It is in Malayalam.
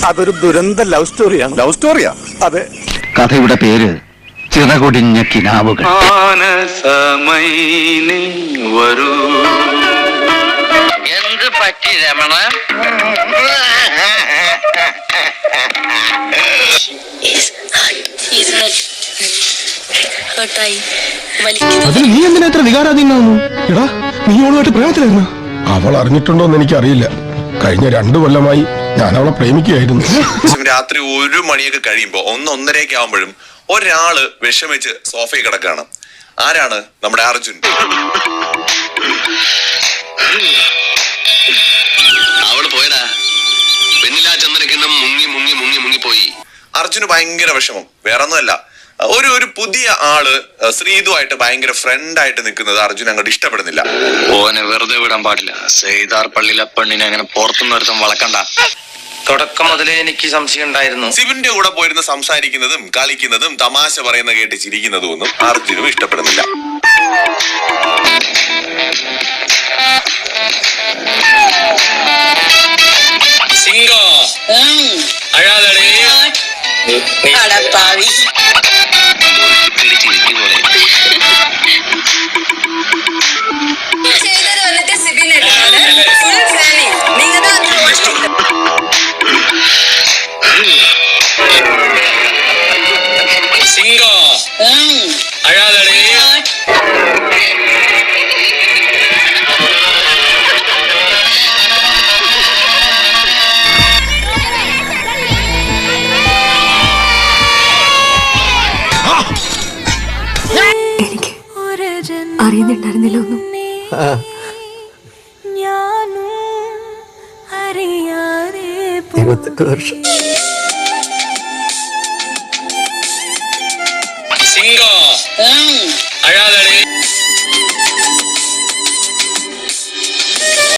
അതൊരു ദുരന്ത ലവ് സ്റ്റോറിയാണ്. ലവ് സ്റ്റോറിയാ? അതെ. കഥയുടെ പേര് ചിറകൊടിഞ്ഞ കിനാവുകൾ. എന്ത് പറ്റി രമണ? അതിന് നീ എന്തിനാ ഇത്ര വികാരാധീനാവുന്നു? എടാ, നീ അവളുമായിട്ട് പ്രേമത്തിലായിരുന്നു. അവൾ അറിഞ്ഞിട്ടുണ്ടോന്ന് എനിക്കറിയില്ല. കഴിഞ്ഞ 2 കൊല്ലമായി ഞാൻ അവളെ പ്രേമിക്കുകയായിരുന്നു. രാത്രി 1 മണിയൊക്കെ കഴിയുമ്പോ 1-1:30 ആവുമ്പോഴും ഒരാള് വിഷമിച്ച് സോഫയിൽ കിടക്കാണ്. ആരാണ്? നമ്മുടെ അർജുൻ. അവള് പോയടാ. പെണ്ണിലാ ചന്ദനക്കിണ്ണം മുങ്ങി മുങ്ങി മുങ്ങി മുങ്ങി പോയി. അർജുന് ഭയങ്കര വിഷമം. വേറൊന്നുമല്ല, ഒരു പുതിയ ആള് ശ്രീതുവായിട്ട് ഭയങ്കര ഫ്രണ്ടായിട്ട് നിൽക്കുന്നത് അർജുൻ അങ്ങോട്ട് ഇഷ്ടപ്പെടുന്നില്ല. ഓനെ വെറുതെ വിടാൻ പാടില്ല. സെയ്താർ പള്ളിയിലെ പെണ്ണിനെ അങ്ങനെ പുറത്തുനിന്ന് ഒരുത്തം വളക്കണ്ട. തുടക്കം മുതലേ എനിക്ക് സംശയം ഉണ്ടായിരുന്നു. സിബിന്റെ കൂടെ പോയിരുന്ന് സംസാരിക്കുന്നതും കളിക്കുന്നതും തമാശ പറയുന്ന കേട്ട് ചിരിക്കുന്നതും ഒന്നും അർജുനും ഇഷ്ടപ്പെടുന്നില്ല. സിംഗോ അഴാതടേ. സിംഗോ അഴാതടേ. എനിക്ക് അറിയുന്നുണ്ടായിരുന്നില്ല ഒന്നും. സിംഗോ